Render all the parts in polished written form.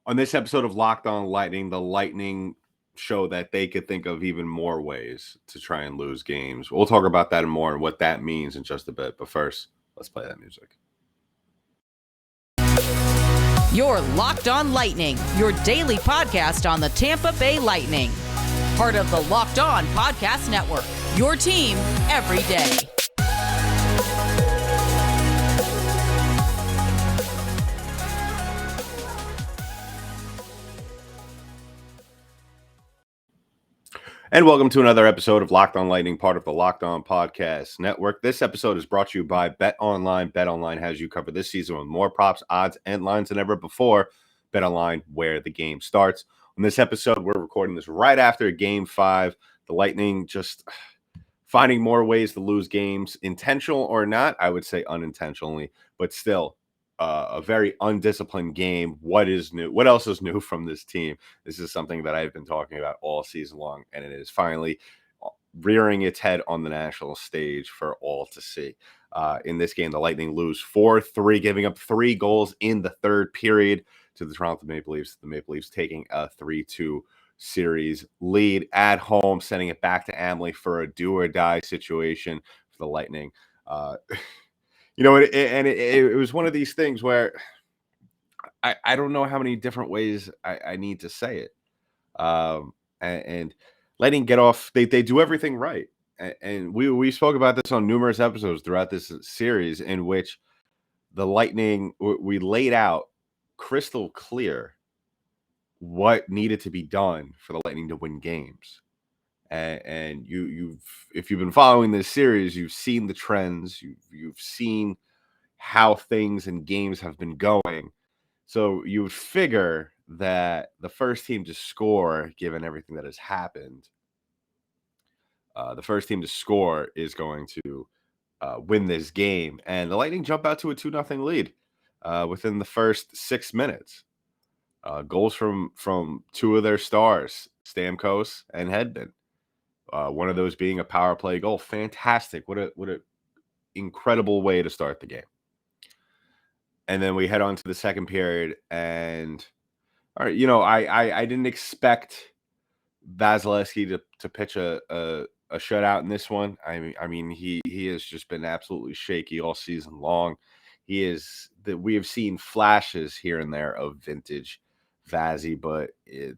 On this episode of Locked On Lightning, the Lightning show that they could think of even more ways to try and lose games. We'll talk about that and more and what that means in just a bit. But first, let's play that music. You're Locked On Lightning, your daily podcast on the Tampa Bay Lightning. Part of the Locked On Podcast Network, your team every day. And welcome to another episode of Locked On Lightning, part of the Locked On Podcast Network. This episode is brought to you by BetOnline. BetOnline has you covered this season with more props, odds, and lines than ever before. BetOnline, where the game starts. On this episode, we're recording this right after Game 5. The Lightning just finding more ways to lose games, intentional or not. I would say unintentionally, but still a very undisciplined game. What is new? What else is new from this team? This is something that I've been talking about all season long, and it is finally rearing its head on the national stage for all to see. In this game, the Lightning lose 4-3, giving up 3 goals in the third period to the Toronto Maple Leafs. The Maple Leafs taking a 3-2 series lead at home, sending it back to Amalie for a do-or-die situation for the Lightning. It was one of these things where I don't know how many different ways I need to say it. And Lightning get off, they do everything right. And we spoke about this on numerous episodes throughout this series in which the Lightning, we laid out crystal clear what needed to be done for the Lightning to win games. And if you've been following this series, you've seen the trends, you've seen how things and games have been going. So you would figure that the first team to score, given everything that has happened, the first team to score is going to win this game. And the Lightning jump out to a 2-0 lead within the first 6 minutes. Goals from 2 of their stars, Stamkos and Hedman. One of those being a power play goal. Fantastic. What a incredible way to start the game. And then we head on to the second period. And all right, I didn't expect Vasilevsky to pitch a shutout in this one. I mean he has just been absolutely shaky all season long. We have seen flashes here and there of vintage Vazzy, but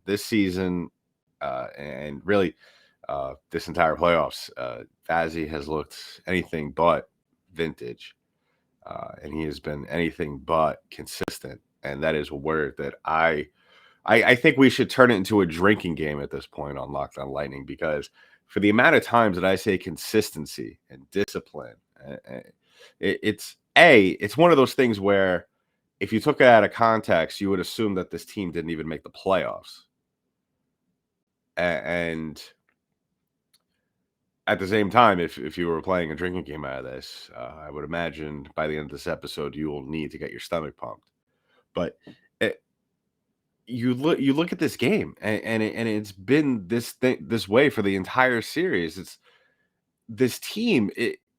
this season and really this entire playoffs, Vazzy has looked anything but vintage, and he has been anything but consistent. And that is a word that I think we should turn it into a drinking game at this point on Locked On Lightning, because for the amount of times that I say consistency and discipline, it's one of those things where if you took it out of context, you would assume that this team didn't even make the playoffs. And at the same time, if you were playing a drinking game out of this, I would imagine by the end of this episode, you will need to get your stomach pumped. But you look at this game, and it's been this way for the entire series. It's this team.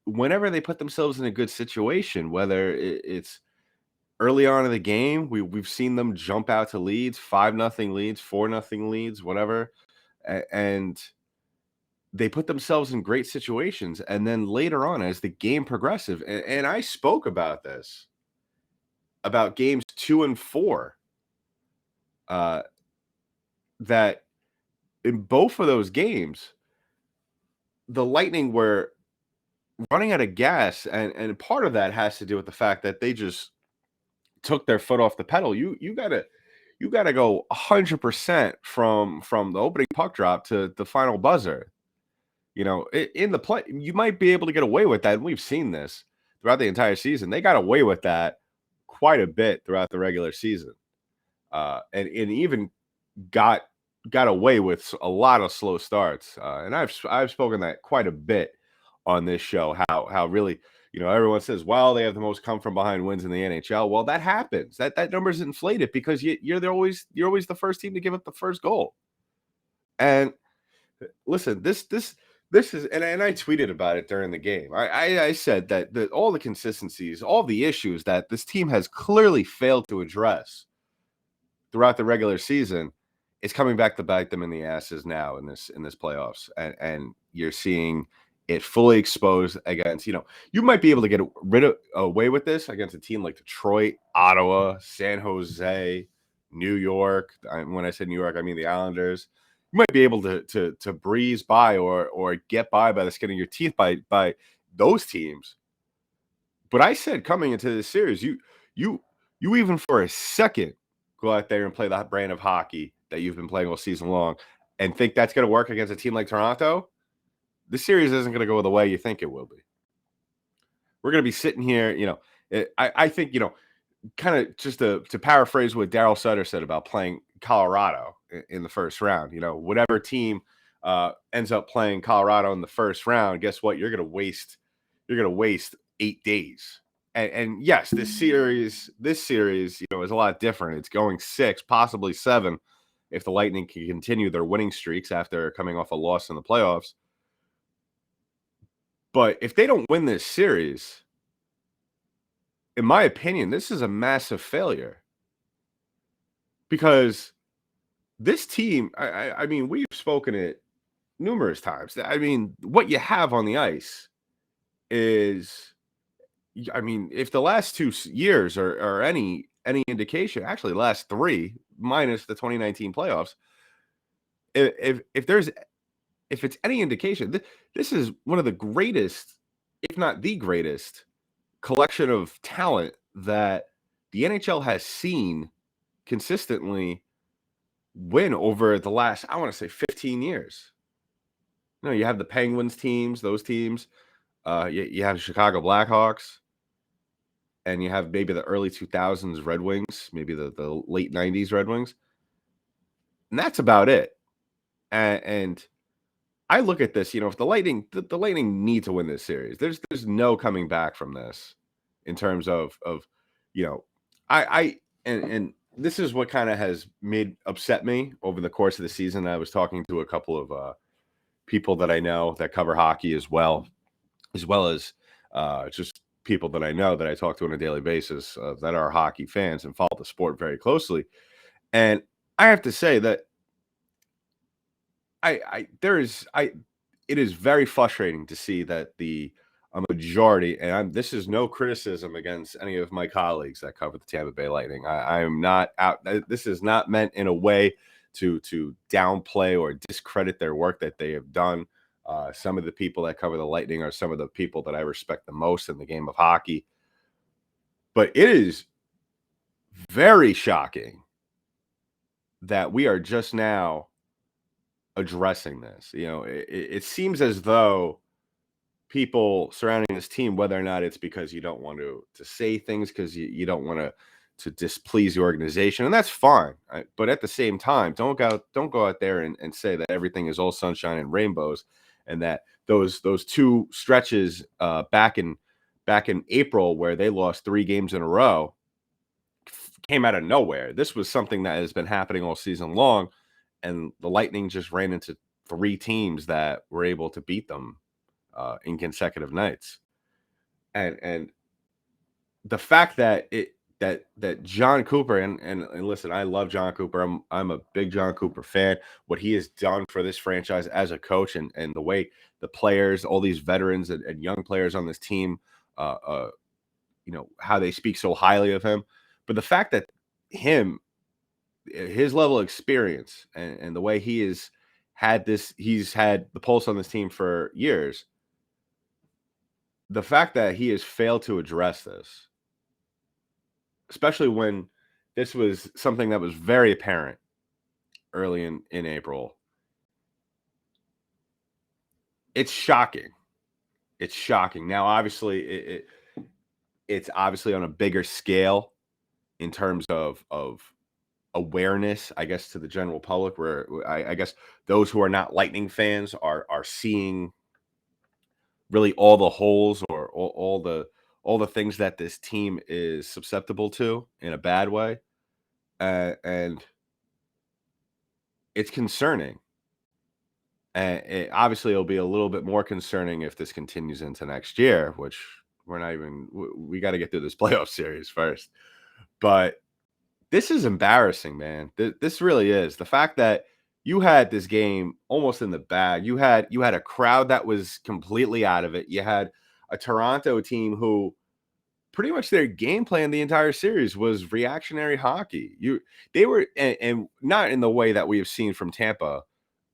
Whenever they put themselves in a good situation, whether it's early on in the game, we've seen them jump out to leads, 5-0 leads, 4-0 leads, whatever, and they put themselves in great situations. And then later on, as the game progresses, and I spoke about this, about games 2 and 4, that in both of those games, the Lightning were running out of gas. And part of that has to do with the fact that they just took their foot off the pedal. You gotta go 100% from the opening puck drop to the final buzzer. In the play, you might be able to get away with that. And we've seen this throughout the entire season. They got away with that quite a bit throughout the regular season. And even got away with a lot of slow starts. And I've spoken that quite a bit on this show, how really, everyone says, well, they have the most come from behind wins in the NHL. Well, that happens. That number's inflated because you're always the first team to give up the first goal. And listen, this is, and I tweeted about it during the game. I said that all the consistencies, all the issues that this team has clearly failed to address throughout the regular season, it's coming back to bite them in the asses now in this playoffs, and you're seeing it fully exposed against, you might be able to get away with this against a team like Detroit, Ottawa, San Jose, New York. When I say New York, I mean the Islanders. You might be able to breeze by or get by the skin of your teeth by those teams. But I said coming into this series, you even for a second go out there and play that brand of hockey that you've been playing all season long and think that's going to work against a team like Toronto, this series isn't going to go the way you think it will be. We're going to be sitting here, I think, kind of just to paraphrase what Daryl Sutter said about playing Colorado in the first round, whatever team ends up playing Colorado in the first round, guess what? You're going to waste 8 days. And yes, this series, is a lot different. It's going 6, possibly 7, if the Lightning can continue their winning streaks after coming off a loss in the playoffs. But if they don't win this series, in my opinion, this is a massive failure. Because this team, I mean, we've spoken it numerous times. I mean, what you have on the ice is, I mean, if the last 2 years are any indication, actually the last 3 minus the 2019 playoffs, if it's any indication, this is one of the greatest, if not the greatest, collection of talent that the NHL has seen consistently win over the last, I want to say, 15 years. You have the Penguins teams, those teams. You have Chicago Blackhawks, and you have maybe the early 2000s Red Wings, maybe the late 90s Red Wings. And that's about it. And I look at this, if the Lightning need to win this series, there's no coming back from this in terms of and this is what kind of has upset me over the course of the season. I was talking to a couple of people that I know that cover hockey as well as just people that I know that I talk to on a daily basis that are hockey fans and follow the sport very closely. And I have to say that it is very frustrating to see that a majority, and this is no criticism against any of my colleagues that cover the Tampa Bay Lightning. I am not out. This is not meant in a way to downplay or discredit their work that they have done. Some of the people that cover the Lightning are some of the people that I respect the most in the game of hockey. But it is very shocking that we are just now addressing this. It seems as though people surrounding this team, whether or not it's because you don't want to say things because you don't want to displease the organization, and that's fine. But at the same time, don't go out there and say that everything is all sunshine and rainbows, and that those 2 stretches back in April where they lost 3 games in a row came out of nowhere. This was something that has been happening all season long, and the Lightning just ran into 3 teams that were able to beat them in consecutive nights. And the fact that that John Cooper, and listen, I love John Cooper. I'm a big John Cooper fan. What he has done for this franchise as a coach, and the way the players, all these veterans and young players on this team, how they speak so highly of him. But the fact that his level of experience and the way he's had the pulse on this team for years, the fact that he has failed to address this, especially when this was something that was very apparent early in April, it's shocking. It's shocking. Now, obviously, it's obviously on a bigger scale in terms of awareness, I guess, to the general public, where I guess those who are not Lightning fans are seeing really all the holes or all the things that this team is susceptible to in a bad way. And it's concerning. And obviously it'll be a little bit more concerning if this continues into next year, which we got to get through this playoff series first. But This is embarrassing, man. This really is. The fact that you had this game almost in the bag. You had a crowd that was completely out of it. You had a Toronto team who pretty much their game plan the entire series was reactionary hockey. They were and not in the way that we have seen from Tampa.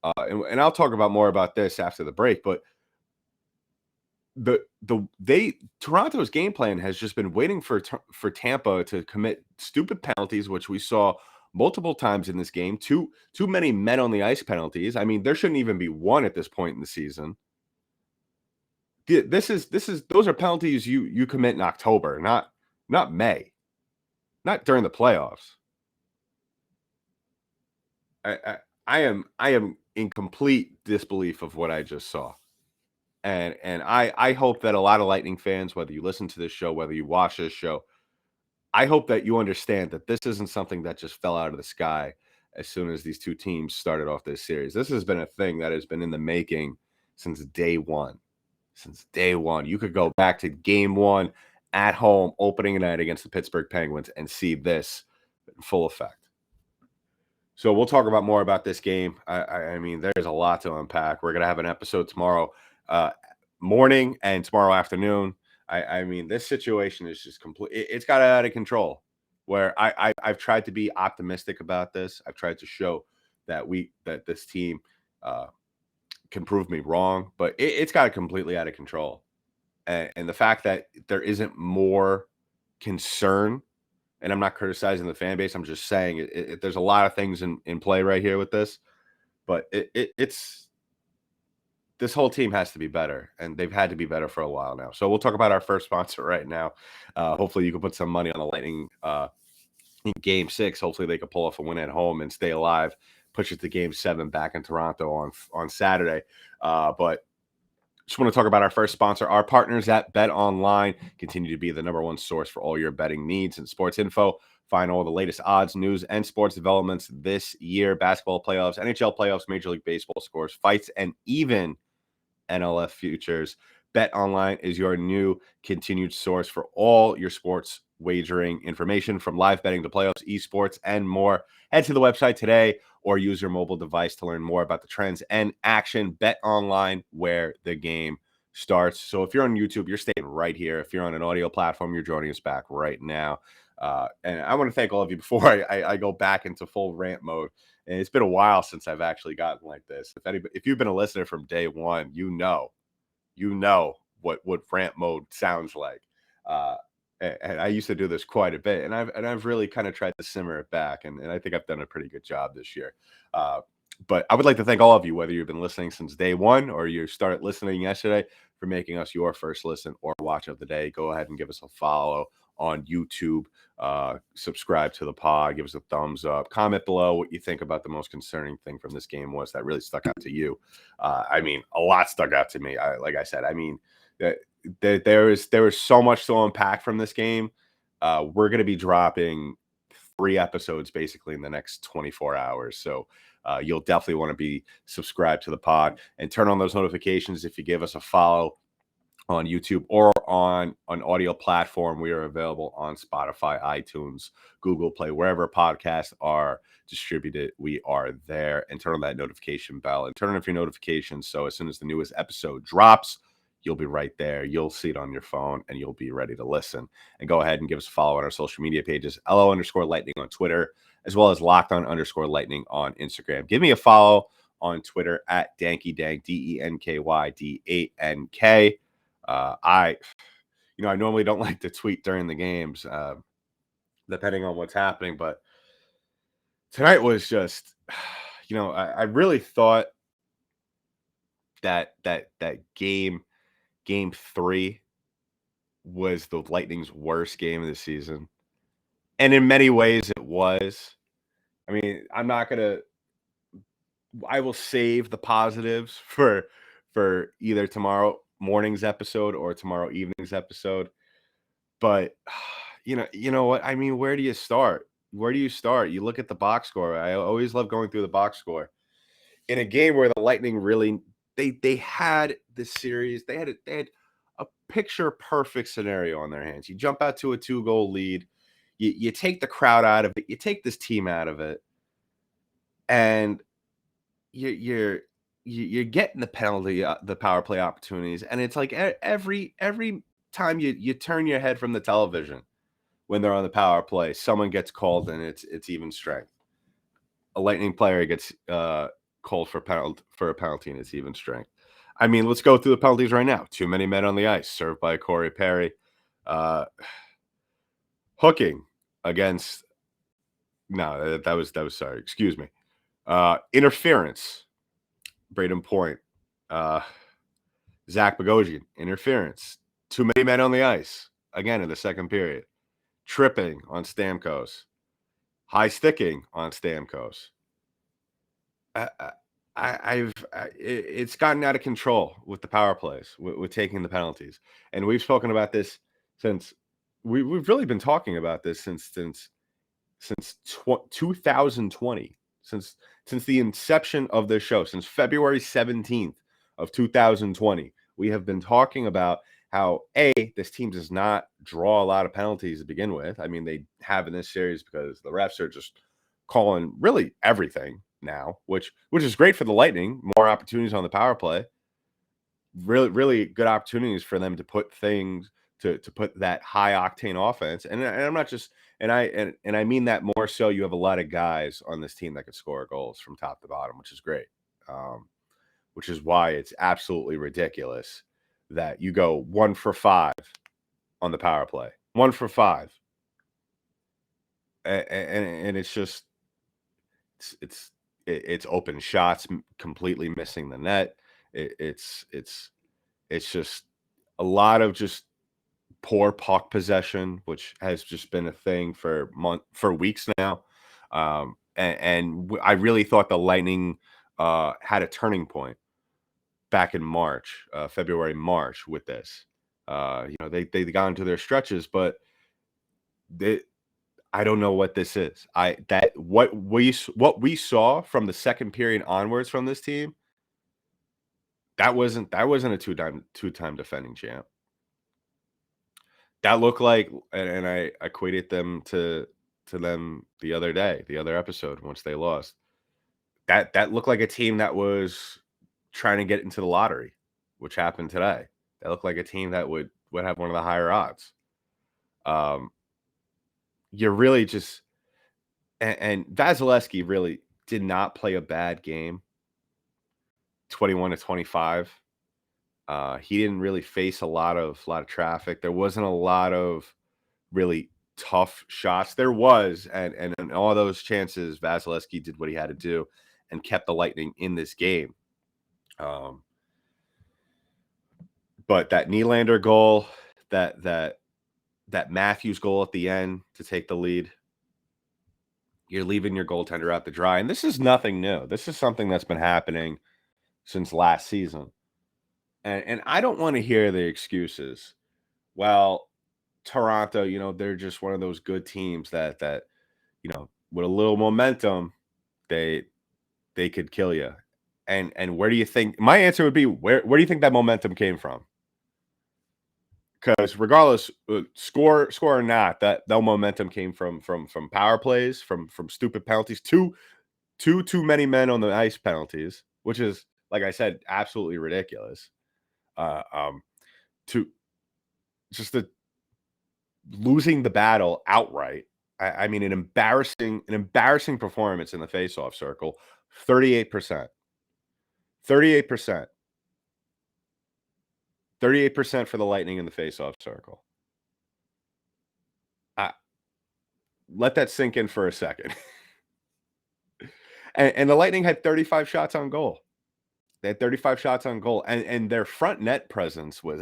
And I'll talk about more about this after the break, but Toronto's game plan has just been waiting for Tampa to commit stupid penalties, which we saw multiple times in this game. Too many men on the ice penalties. I mean, there shouldn't even be one at this point in the season. This is those are penalties you commit in October, not May, not during the playoffs. I am in complete disbelief of what I just saw. And I hope that a lot of Lightning fans, whether you listen to this show, whether you watch this show, I hope that you understand that this isn't something that just fell out of the sky as soon as these two teams started off this series. This has been a thing that has been in the making since day one. Since day one. You could go back to game one at home, opening night against the Pittsburgh Penguins, and see this in full effect. So we'll talk about more about this game. I mean, there's a lot to unpack. We're going to have an episode tomorrow morning and tomorrow afternoon. I mean, this situation is just complete. It's got out of control. Where I've tried to be optimistic about this. I've tried to show that this team can prove me wrong, but it's got completely out of control. And the fact that there isn't more concern, and I'm not criticizing the fan base. I'm just saying there's a lot of things in play right here with this, but it's this whole team has to be better, and they've had to be better for a while now. So we'll talk about our first sponsor right now. Hopefully you can put some money on the Lightning in Game 6. Hopefully they can pull off a win at home and stay alive, push it to Game 7 back in Toronto on Saturday. But just want to talk about our first sponsor. Our partners at BetOnline continue to be the number one source for all your betting needs and sports info. Find all the latest odds, news, and sports developments this year. Basketball playoffs, NHL playoffs, Major League Baseball scores, fights, and even NLF futures. BetOnline is your new continued source for all your sports wagering information, from live betting to playoffs, esports, and more. Head to the website today or use your mobile device to learn more about the trends and action. BetOnline, where the game starts. So if you're on YouTube, you're staying right here. If you're on an audio platform, you're joining us back right now. And I want to thank all of you before I go back into full rant mode. And it's been a while since I've actually gotten like this. If you've been a listener from day one, you know what rant mode sounds like. And I used to do this quite a bit, and I've really kind of tried to simmer it back, and I think I've done a pretty good job this year. But I would like to thank all of you, whether you've been listening since day one or you started listening yesterday, for making us your first listen or watch of the day. Go ahead and give us a follow on YouTube. Subscribe to the pod. Give us a thumbs up. Comment below what you think about the most concerning thing from this game was that really stuck out to you. I mean, a lot stuck out to me. Like I said, I mean, there was so much to unpack from this game. We're going to be dropping 3 episodes basically in the next 24 hours. So you'll definitely want to be subscribed to the pod and turn on those notifications. If you give us a follow on YouTube or on an audio platform, we are available on Spotify, iTunes, Google Play, wherever podcasts are distributed. We are there. And turn on that notification bell and turn on your notifications, so as soon as the newest episode drops, you'll be right there. You'll see it on your phone and you'll be ready to listen. And go ahead and give us a follow on our social media pages, LO_Lightning on Twitter, as well as LockedOn_Lightning on Instagram. Give me a follow on Twitter at DankyDank, DENKYD8NK. I normally don't like to tweet during the games, depending on what's happening, but tonight was just, I really thought that game 3 was the Lightning's worst game of the season. And in many ways it was. I mean, I will save the positives for either tomorrow morning's episode or tomorrow evening's episode. But you know what? I mean, where do you start? You look at the box score. I always love going through the box score. In a game where the Lightning really they had this series, they had a picture perfect scenario on their hands. You jump out to a 2-goal lead. you take the crowd out of it, you take this team out of it, and you're getting the power play opportunities, and it's like every time you turn your head from the television when they're on the power play, someone gets called, and it's even strength. A Lightning player gets called for a penalty, and it's even strength. I mean, let's go through the penalties right now. Too many men on the ice, served by Corey Perry. Hooking against that was sorry, excuse me. Interference, Braden Point. Zach Bogosian, interference. Too many men on the ice, again in the second period. Tripping on Stamkos. High sticking on Stamkos. It's gotten out of control with the power plays, with taking the penalties. And we've spoken about this since we've really been talking about this since 2020, since the inception of this show, since February 17th of 2020. We have been talking about how this team does not draw a lot of penalties to begin with. I mean, they have in this series because the refs are just calling really everything now, which is great for the Lightning. More opportunities on the power play. Really good opportunities for them to put things to put that high octane offense. And I'm not just and I mean that more so. You have a lot of guys on this team that can score goals from top to bottom, which is great. Which is why it's absolutely ridiculous that you go 1 for 5 on the power play. 1 for 5. And it's just it's open shots completely missing the net. It's just a lot of just poor puck possession, which has just been a thing for weeks now. And I really thought the Lightning had a turning point back in March, February, March with this. They got into their stretches, but I don't know what this is. What we saw from the second period onwards from this team, that wasn't a two-time defending champ. That looked like, and I equated them to them the other day, the other episode once they lost. That looked like a team that was trying to get into the lottery, which happened today. That looked like a team that would have one of the higher odds. You're really just and Vasilevsky really did not play a bad game. 21-25. He didn't really face a lot of traffic. There wasn't a lot of really tough shots. There was, and in all those chances, Vasilevsky did what he had to do and kept the Lightning in this game. But that Nylander goal, that Matthews goal at the end to take the lead, you're leaving your goaltender out to dry. And this is nothing new. This is something that's been happening since last season. And I don't want to hear the excuses. Well, Toronto, they're just one of those good teams that with a little momentum, they could kill you. And where do you think my answer would be? Where do you think that momentum came from? Because regardless, score or not, that momentum came from power plays, from stupid penalties, too many men on the ice penalties, which is, like I said, absolutely ridiculous. To just losing the battle outright. I mean, an embarrassing performance in the faceoff circle. 38%. 38% for the Lightning in the faceoff circle. Let that sink in for a second. and the Lightning had 35 shots on goal. They had 35 shots on goal, and their front net presence was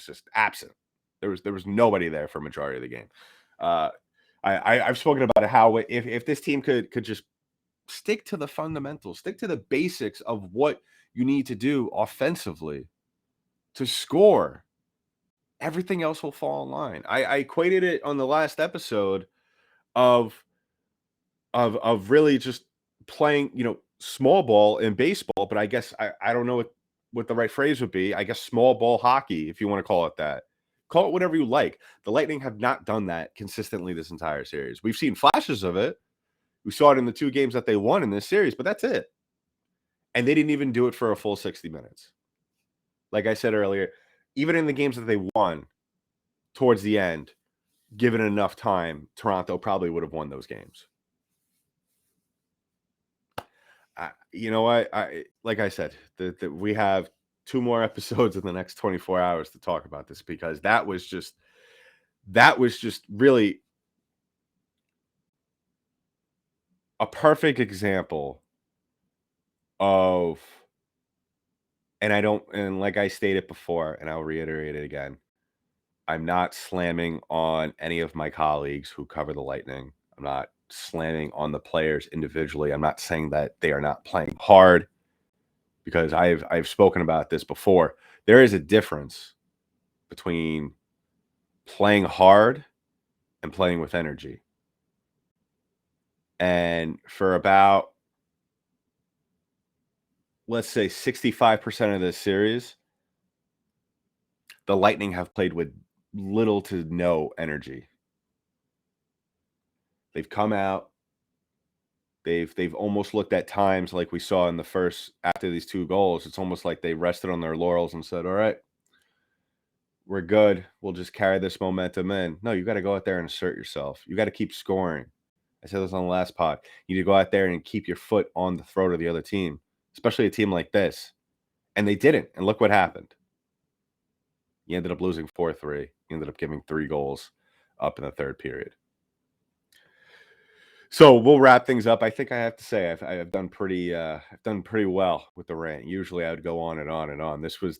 just absent. There was nobody there for majority of the game. I've spoken about how if this team could just stick to the fundamentals, stick to the basics of what you need to do offensively to score, everything else will fall in line. I equated it on the last episode of really just playing, small ball in baseball, but I guess I don't know what the right phrase would be. I guess small ball hockey, if you want to call it that. Call it whatever you like. The Lightning have not done that consistently this entire series. We've seen flashes of it. We saw it in the 2 games that they won in this series, but that's it. And they didn't even do it for a full 60 minutes. Like I said earlier, even in the games that they won towards the end, given enough time, Toronto probably would have won those games. You know what? Like I said, we have 2 more episodes in the next 24 hours to talk about this, because that was just really a perfect example of, and like I stated before, and I'll reiterate it again, I'm not slamming on any of my colleagues who cover the Lightning. I'm not slamming on the players individually. I'm not saying that they are not playing hard, because I've spoken about this before. There is a difference between playing hard and playing with energy. And for about, let's say, 65% of this series, the Lightning have played with little to no energy. They've come out, they've almost looked at times, like we saw in the first, after these 2 goals, it's almost like they rested on their laurels and said, all right, we're good. We'll just carry this momentum in. No, you got to go out there and assert yourself. You got to keep scoring. I said this on the last pod. You need to go out there and keep your foot on the throat of the other team, especially a team like this. And they didn't. And look what happened. You ended up losing 4-3. You ended up giving 3 goals up in the 3rd period. So we'll wrap things up. I think I have to say I've done pretty well with the rant. Usually I would go on and on and on. This would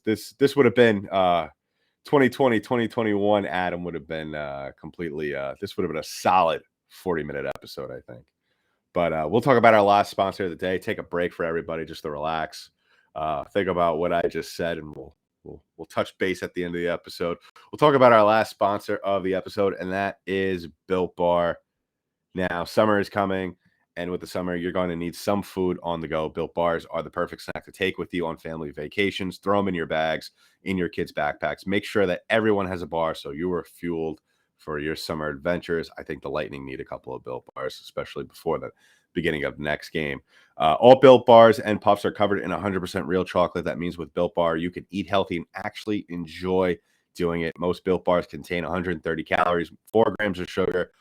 have been 2020, 2021. Adam would have been completely. This would have been a solid 40-minute episode, I think. But we'll talk about our last sponsor of the day. Take a break for everybody just to relax. Think about what I just said, and we'll touch base at the end of the episode. We'll talk about our last sponsor of the episode, and that is Built Bar. Now, summer is coming, and with the summer, you're going to need some food on the go. Built Bars are the perfect snack to take with you on family vacations. Throw them in your bags, in your kids' backpacks. Make sure that everyone has a bar so you are fueled for your summer adventures. I think the Lightning need a couple of Built Bars, especially before the beginning of the next game. All Built Bars and Puffs are covered in 100% real chocolate. That means with Built Bar, you can eat healthy and actually enjoy doing it. Most Built Bars contain 130 calories, 4 grams of sugar,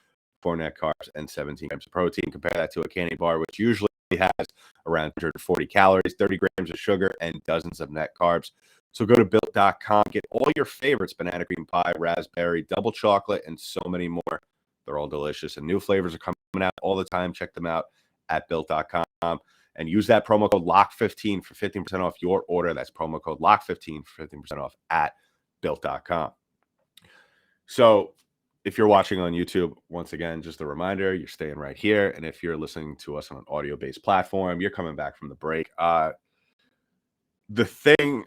4 net carbs, and 17 grams of protein. Compare that to a candy bar, which usually has around 140 calories, 30 grams of sugar, and dozens of net carbs. So go to Built.com, get all your favorites: banana cream pie, raspberry, double chocolate, and so many more. They're all delicious, and new flavors are coming out all the time. Check them out at Built.com, and use that promo code LOCK15 for 15% off your order. That's promo code LOCK15 for 15% off at Built.com. So if you're watching on YouTube, once again, just a reminder, you're staying right here. And if you're listening to us on an audio-based platform, you're coming back from the break. The thing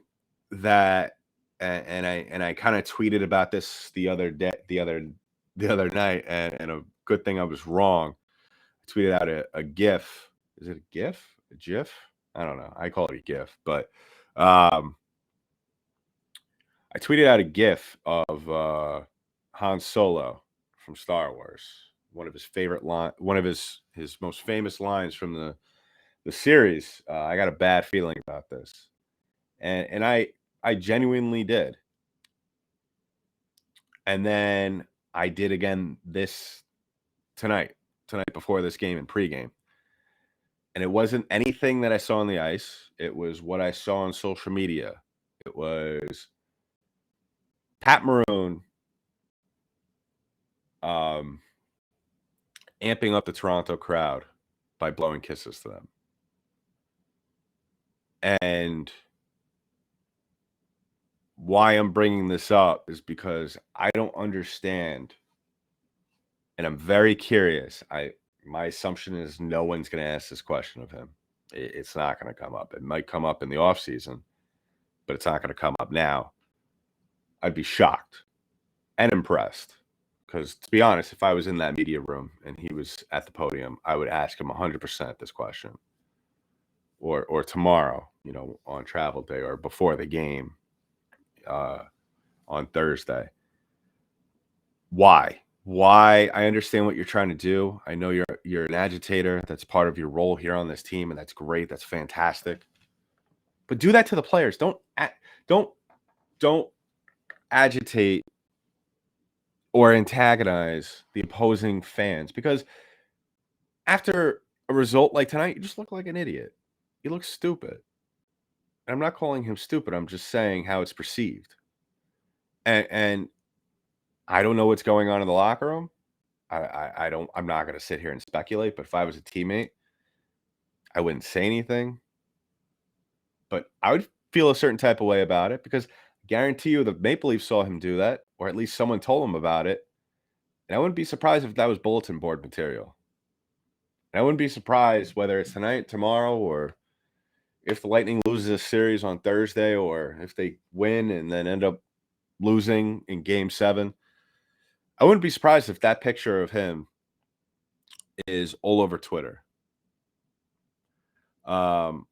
that, and I kind of tweeted about this the other night, and a good thing I was wrong. I tweeted out a GIF. Is it a GIF? A GIF? I don't know. I call it a GIF, but I tweeted out a GIF of Han Solo from Star Wars. One of his favorite one of his most famous lines from the series. I got a bad feeling about this, and I genuinely did. And then I did again this tonight before this game and pregame. And it wasn't anything that I saw on the ice. It was what I saw on social media. It was Pat Maroon amping up the Toronto crowd by blowing kisses to them. And why I'm bringing this up is because I don't understand, and I'm very curious. My assumption is no one's going to ask this question of him. It's not going to come up. It might come up in the offseason, but it's not going to come up now. I'd be shocked and impressed. Because to be honest, if I was in that media room and he was at the podium, I would ask him 100% this question. Or tomorrow, on travel day, or before the game on Thursday. Why? Why? I understand what you're trying to do. I know you're an agitator. That's part of your role here on this team, and that's great. That's fantastic. But do that to the players. Don't don't agitate or antagonize the opposing fans, because after a result like tonight, you just look like an idiot. You look stupid. And I'm not calling him stupid. I'm just saying how it's perceived. And I don't know what's going on in the locker room. I don't. I'm not going to sit here and speculate. But if I was a teammate, I wouldn't say anything. But I would feel a certain type of way about it, because I guarantee you the Maple Leafs saw him do that, or at least someone told him about it. And I wouldn't be surprised if that was bulletin board material. And I wouldn't be surprised whether it's tonight, tomorrow, or if the Lightning loses a series on Thursday, or if they win and then end up losing in Game 7. I wouldn't be surprised if that picture of him is all over Twitter. Go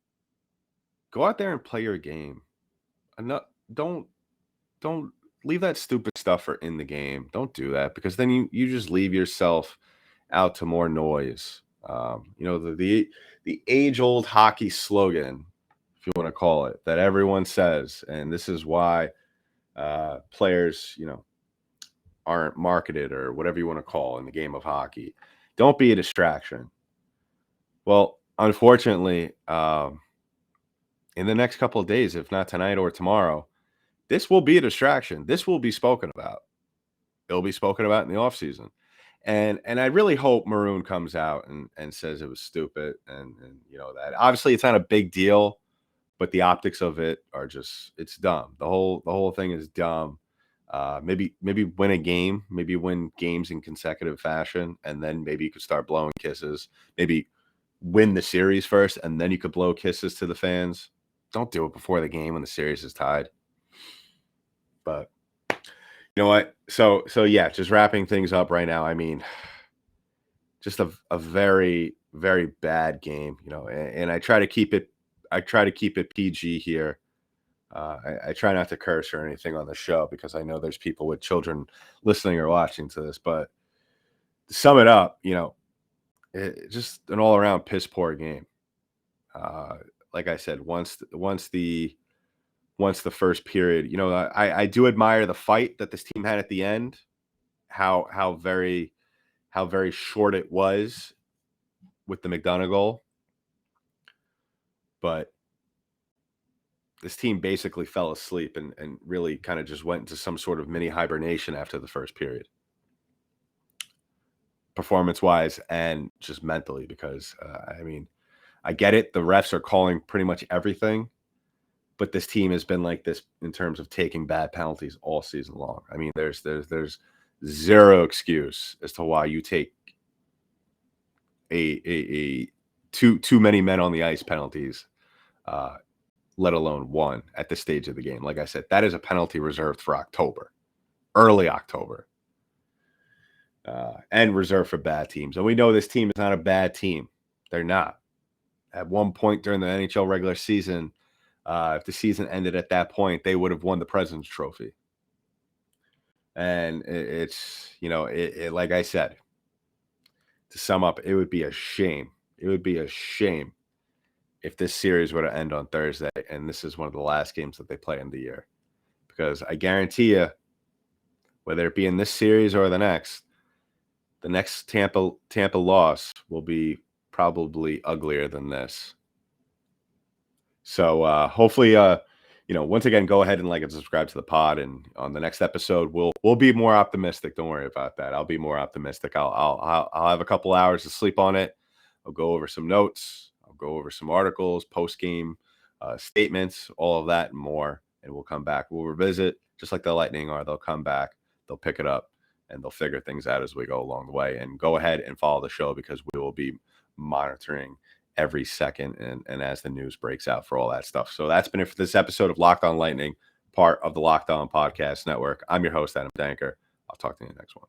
out there and play your game. Don't leave that stupid stuff for in the game. Don't do that, because then you just leave yourself out to more noise. The age-old hockey slogan, if you want to call it, that everyone says, and this is why players, aren't marketed, or whatever you want to call in the game of hockey. Don't be a distraction. Well, unfortunately, in the next couple of days, if not tonight or tomorrow, this will be a distraction. This will be spoken about. It'll be spoken about in the offseason. And I really hope Maroon comes out and says it was stupid. And that obviously it's not a big deal, but the optics of it are just, it's dumb. The whole thing is dumb. Maybe win a game, maybe win games in consecutive fashion, and then maybe you could start blowing kisses. Maybe win the series first, and then you could blow kisses to the fans. Don't do it before the game when the series is tied. But you know what? So yeah, just wrapping things up right now. I mean, just a very, very bad game, and I try to keep it PG here. I try not to curse or anything on the show, because I know there's people with children listening or watching to this. But to sum it up, just an all-around piss poor game. Like I said, once the first period, I do admire the fight that this team had at the end. How very short it was with the McDonagh goal, but this team basically fell asleep and really kind of just went into some sort of mini hibernation after the first period, performance-wise and just mentally, because, I get it. The refs are calling pretty much everything, but this team has been like this in terms of taking bad penalties all season long. I mean, there's zero excuse as to why you take a too many men on the ice penalties, let alone one at this stage of the game. Like I said, that is a penalty reserved for October, early October, and reserved for bad teams. And we know this team is not a bad team. They're not. At one point during the NHL regular season, if the season ended at that point, they would have won the President's Trophy. And it's, like I said, to sum up, it would be a shame. It would be a shame if this series were to end on Thursday and this is one of the last games that they play in the year. Because I guarantee you, whether it be in this series or the next Tampa loss will be probably uglier than this. So hopefully, once again, go ahead and like and subscribe to the pod. And on the next episode, we'll be more optimistic. Don't worry about that. I'll be more optimistic. I'll have a couple hours to sleep on it. I'll go over some notes. I'll go over some articles, post-game statements, all of that and more. And we'll come back. We'll revisit, just like the Lightning are. They'll come back. They'll pick it up, and they'll figure things out as we go along the way. And go ahead and follow the show, because we will be monitoring every second and as the news breaks out for all that stuff. So that's been it for this episode of Locked On Lightning, part of the Locked On Podcast Network. I'm your host, Adam Denker. I'll talk to you in the next one.